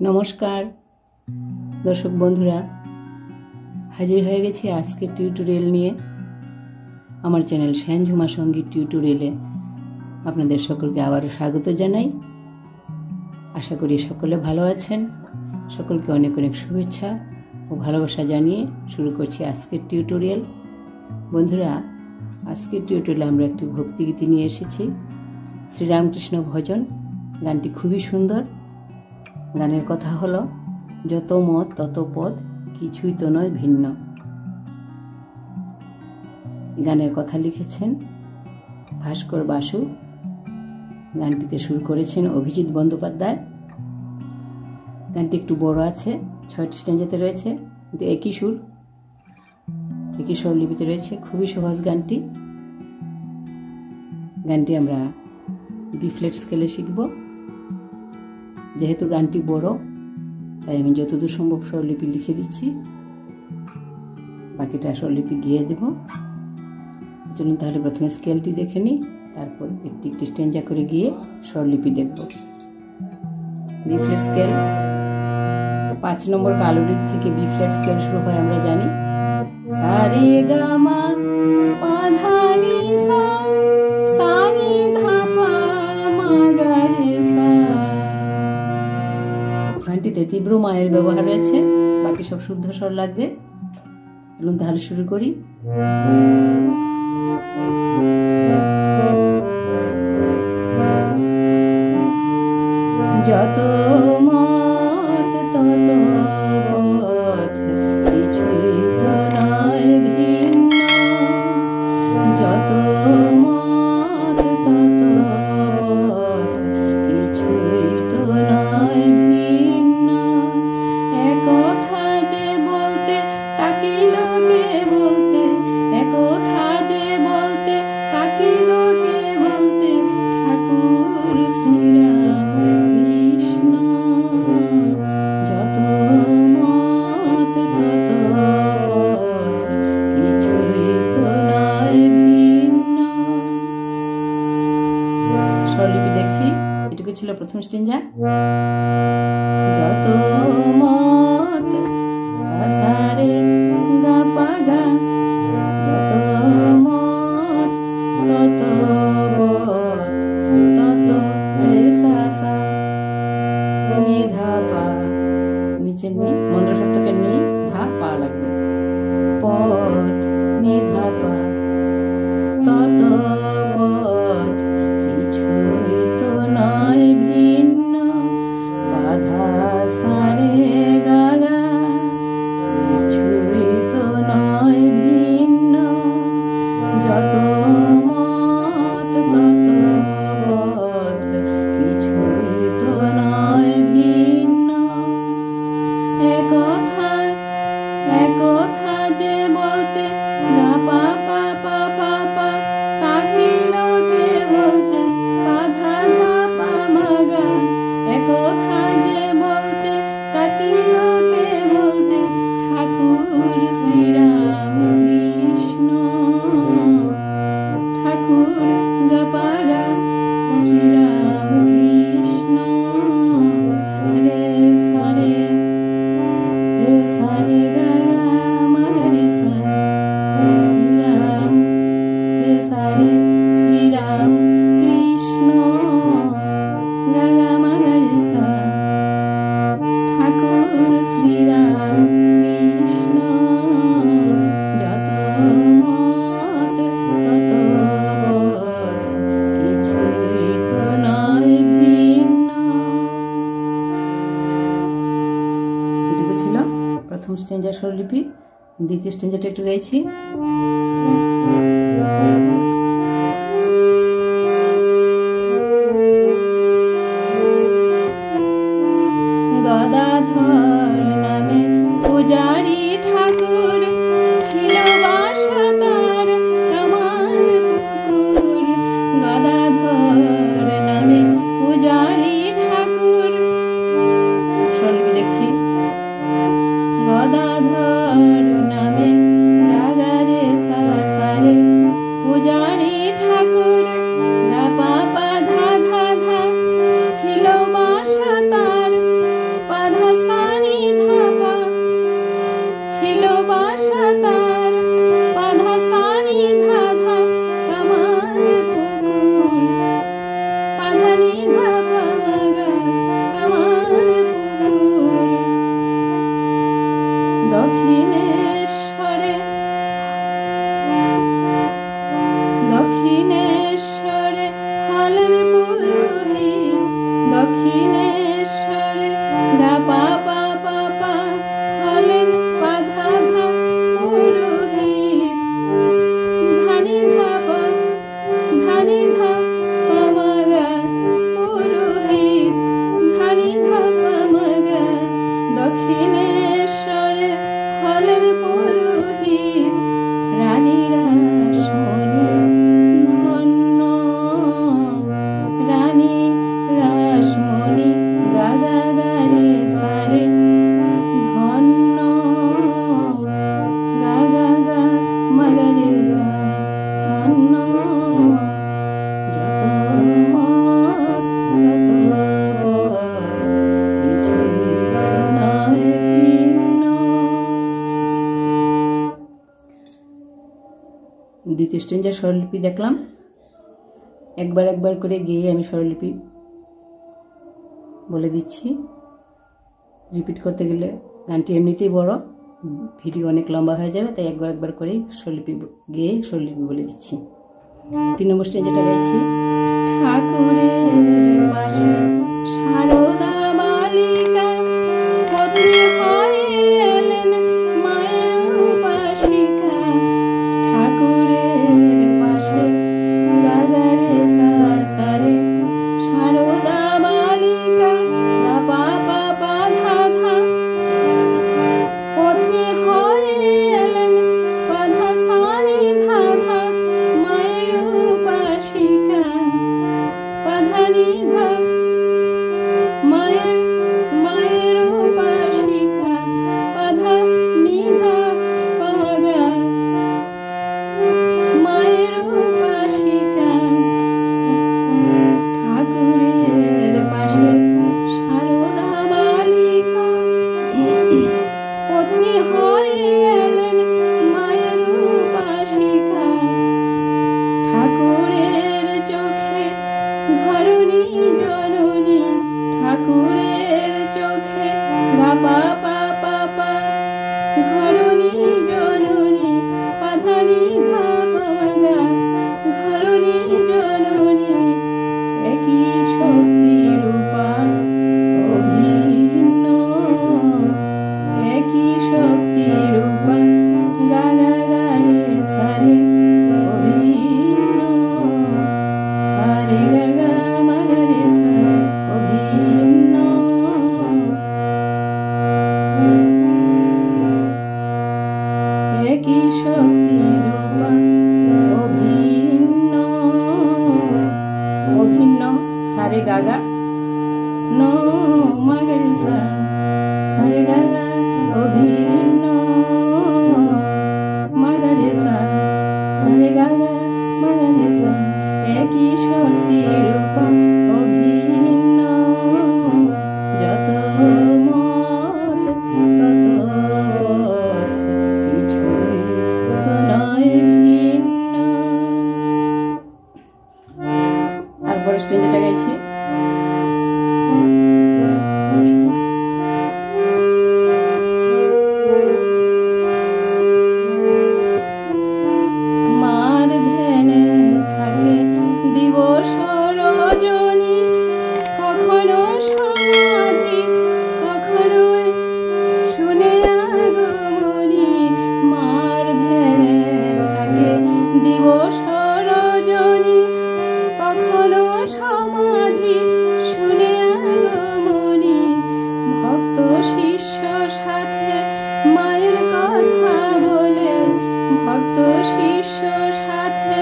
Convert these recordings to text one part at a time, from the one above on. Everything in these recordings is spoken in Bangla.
নমস্কার দর্শক বন্ধুরা, হাজির হয়ে গেছি আজকের টিউটোরিয়াল নিয়ে। আমার চ্যানেল শ্যানঝুমা সঙ্গীত টিউটোরিয়ালে আপনাদের সকলকে আবারও স্বাগত জানাই। আশা করি সকলে ভালো আছেন। সকলকে অনেক অনেক শুভেচ্ছা ও ভালোবাসা জানিয়ে শুরু করছি আজকের টিউটোরিয়াল। বন্ধুরা, আজকের টিউটোরিয়ালে আমরা একটি ভক্তিগীতি নিয়ে এসেছি, শ্রীরামকৃষ্ণ ভজন। গানটি খুবই সুন্দর। গানের কথা হলো, যত মত তত পদ, কিছুই তো নয় ভিন্ন। গানের কথা লিখেছেন ভাস্কর বাসু। গানটিতে সুর করেছেন অভিজিৎ বন্দ্যোপাধ্যায়। গানটি একটু বড় আছে, 6টি স্ট্যাঞ্জাতে রয়েছে, কিন্তু একই সুর, একই স্বরলিপিতে রয়েছে। খুবই সহজ গানটি। গানটি আমরা বি ফ্ল্যাট স্কেলে শিখব। যেহেতু গানটি বড়, তাই আমি যতদূর সম্ভব স্বরলিপি লিখে দিচ্ছি, বাকিটা স্বরলিপি গিয়ে দেব। চলুন তাহলে প্রথমে স্কেলটি দেখে নিই, তারপর একটি একটি স্ট্যাঞ্জা করে গিয়ে স্বরলিপি দেখব। বি ফ্ল্যাট স্কেল 5 নম্বর কালোরির থেকে বি ফ্ল্যাট স্কেল শুরু হয়, আমরা জানি। সা রে গা মা পা ধা নি সা, সা নি ধা পা মা গা রে সা। গানটিতে তীব্র মায়ের ব্যবহার রয়েছে, বাকি সব শুদ্ধ স্বর লাগবে। চলুন তাহলে শুরু করি। যত মত তত পথ, কিছুই তো নয় ভিন্ন। যত মত তত পথ, কিছুই তো নয় ভিন্ন। একথা যে বলতে তাকি লোকে বলতে, একথা যে বলতে তাকি লোকে বলতে, ঠাকুর শ্রীরাম কৃষ্ণ। যত মত তত পথ, কিছুই তো নয় ভিন্ন। স্বরলিপি দেখছি, এটুকু ছিল প্রথম স্ট্যাঞ্জা। যত মত সা সা রে গা পা গা, যত মত তত পথ, তত রে সা সা, নি ধা পা, নিচে নি, মন্দ্র সপ্তকে নি, ধা পা লাগবে। পথ নি ধা পা, তত পথ, কিছুই তো নয় ভিন্ন। বাধা সা রে গা গা, কিছুই তো নয় ভিন্ন। যত মত তত পথ, কিছুই তো নয় ভিন্ন। একথা একথা যে বলতে গা পা পা পা পা পা, তাকি লোকে বলতে পা ধা ধা পা মা গা। একথা যে বলতে তাকি লোকে বলতে, ঠাকুর শ্রীরাম কৃষ্ণ। ঠাকুর গা পা গা, শ্রীরাম কৃষ্ণ। রে সা রে, রে সা রে গা মা গা রে সা, শ্রীরাম, রে সা রে, শ্রীরাম কৃষ্ণ। গা গা মা গা রে সা, ঠাকুর শ্রীরাম কৃষ্ণ। যত মত তত পথ, কিছুই তো নয় ভিন্ন। এটুকু ছিল প্রথম স্ট্যাঞ্জার স্বরলিপি। দ্বিতীয় স্ট্যাঞ্জাটা একটু গাইছি। গদাধর নামে পূজারি ঠাকুর, ছিল বাসা তার কামার পুকুর। গদাধর নামে পূজারি ঠাকুর, স্বরলিপি দেখছি। গদাধর নামে গা গা রে সা সা, দ্বিতীয় স্ট্রেঞ্জার স্বরলিপি দেখলাম। একবার একবার করে গেয়ে আমি স্বরলিপি বলে দিচ্ছি। রিপিট করতে গেলে গানটি এমনিতেই বড়, ভিডিও অনেক লম্বা হয়ে যাবে, তাই একবার একবার করে স্বরলিপি গেয়ে স্বরলিপি বলে দিচ্ছি। 3 নম্বর স্ট্রেঞ্জারটা গাইছি। ঠাকুরের পাশে সারদা বালিকা পত্নী হয়ে এলেন মায়ের উপাসিকা। ঠাকুরের পাশে গাগারে সারে সারদা বালিকা পা পা পা ধা ধা পত্নী হয়ে এলেন পাধা সারে ধা ধা মায়ের উপাসিকা পাধা নিধা মায়ের মায়ের উপাসিকা পাধা নিধা পামগা মায়ের উপাসিকা। ঠাকুরের পাশে সারদা বালিকা পত্নী হয়ে এলেন মায়ের উপাসিকা। ঠাকুরের চোখে ধরণী জননী ঠাকুরের চোখে গা পা পা পা পা ধরণী জননী পাধানি ধা পামগা ধরণী জননী একই শক্তি রূপা অভিন্ন একই শক্তি রূপা গা গা গা রে সারে অভিন্ন সারে গা গা মা গা রে সা অভিন্ন। একই শক্তি রূপা অভিন্ন অভিন্ন সারে গা গা নো মা গা রে সা সারে গা গা অভিন্ন মা গা রে সা সারে গা গা মা গা রে সা। একই শক্তি রূপা অভিন্ন যত মত তত পথ কিছুই তো নয় ভিন্ন। তারপর স্ট্রেঞ্জারটা গাইছি। মার ধ্যানে থাকে দিবস রজনী কখনো সমাধি কখনো শুনে আগমনী। মার ধ্যানে থাকে দিবস রজনী কখনো সমাধি শুনে আগমনী। ভক্ত শিষ্য সাথে মায়ের কথা বলে ভক্ত শিষ্য সাথে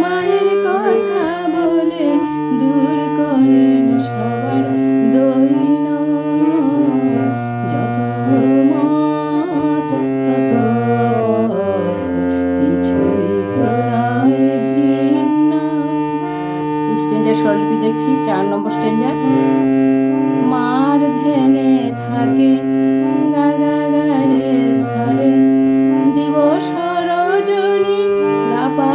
মায়ের কথা বলে দূর করেন সবার দৈন। যত মত তত পথ কিছুই তো নয় ভিন্ন। স্ট্রেঞ্জার স্বরলিপি দেখছি। 4 নম্বর স্ট্রেঞ্জার। মার ধ্যানে থাকে গা গা গা রে সারে দিবস রজনী গা পা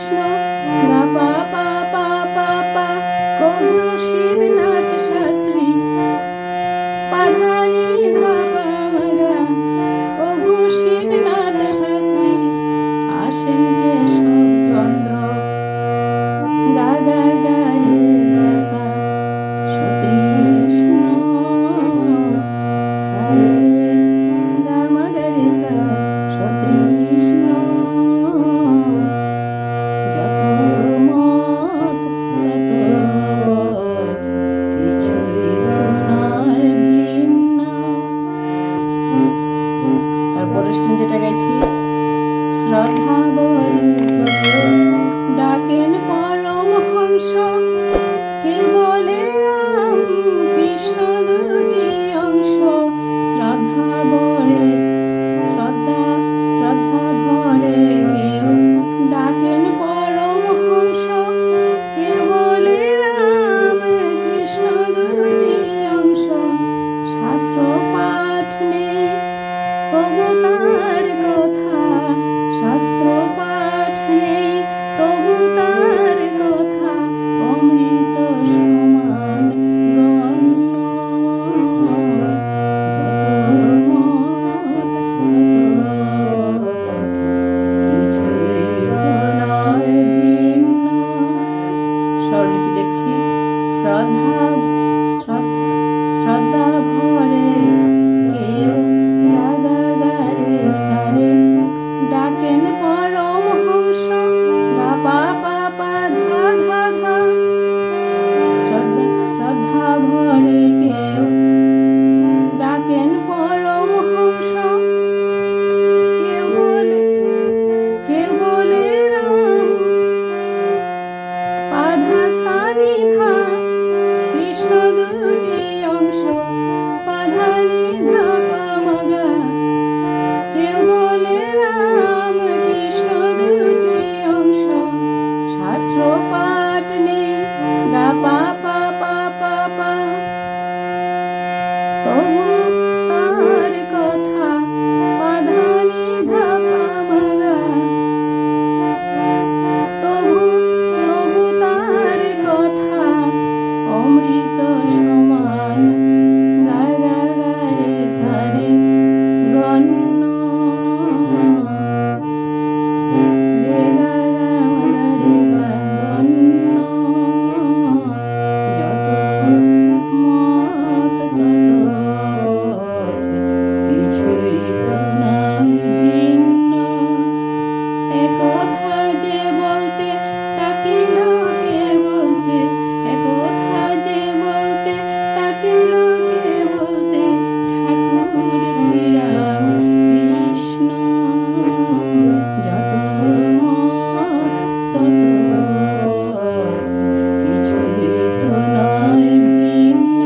কৃষ্ণ গা পা পা পা পা পা প্রভু শিবনাথ শাস্ত্রী পাধানি ধা পা মা প্রভু শিবনাথ শাস্ত্রী আসেন কেশব চন্দ্র গা গা গা রে সা সা সতৃষ্ণ সা রে রে গা মা গা রে সা সতৃষ্ণ যত মত তত পথ কিছুই তো নয় ভিন্ন। তারপরের স্ট্যান্জাটা গাইছি শ্রদ্ধা বলে ডাকেন পরমহংস কেউ বলে রাম কৃষ্ণ দুটি অংশ শ্রদ্ধা বলে শ্রদ্ধা ভরে কেউ ডাকেন পরমহংস কেউ বলে রাম কৃষ্ণ দুটি অংশ শাস্ত্র পাঠ নেই তবু তার কথা শাস্ত্র পাঠ নেই তবু তার কথা অমৃত সমান গণ্য যত মত তত পথ কিছুই তো নয় ভিন্ন। স্বরলিপি দেখছি শ্রদ্ধা ভরে কেউ গা গা গা রে সা রে ডাকেন পরমহংস গা পা পা পা ধা ধা ধা শ্রদ্ধা ভরে কেউ ডাকেন পরমহংস কেউ বলে রাম পাধা সানি ধা কৃষ্ণ দুটি অংশ পাধা নি ধা পা মা গা কেউ বলে রাম কৃষ্ণ দুটি অংশ শাস্ত্র পাঠ নেই গা পা পা পা পা পা তবু তার কথা পাধা নি ধা পা মা গা তবু তার কথা অমৃত সমান গা গা গা রে সা রে গণ্য রে গা গা মা রে সা গণ্য যত মত তত পথ কিছুই তো নয় ভিন্ন। একথা যে বলতে তাকে লোকে বলতে একথা যে বলতে তাকে লোকে বলতে ঠাকুর শ্রীরাম কৃষ্ণ যত মত তত পথ কিছুই তো নয় ভিন্ন।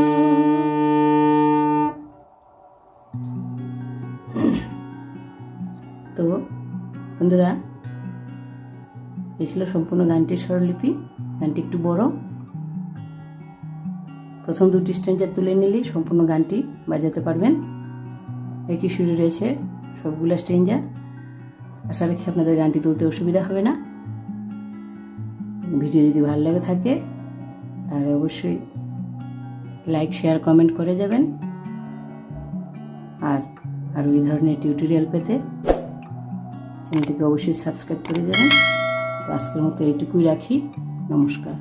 তো বন্ধুরা এই ছিল সম্পূর্ণ গানটির স্বরলিপি। গানটি একটু বড়, প্রথম দুটি স্ট্যান্জা তুলে নিলেই সম্পূর্ণ গানটি বাজাতে পারবেন। একই সুরে রয়েছে সবগুলা স্ট্যান্জা। আশা রাখি আপনাদের গানটি তুলতে অসুবিধা হবে না। ভিডিও যদি ভালো লাগে থাকে তাহলে অবশ্যই লাইক শেয়ার কমেন্ট করে যাবেন। আর এই ধরনের টিউটোরিয়াল পেতে চ্যানেলটিকে অবশ্যই সাবস্ক্রাইব করে যাবেন। তো আজকের মতো এইটুকুই রাখি। নমস্কার।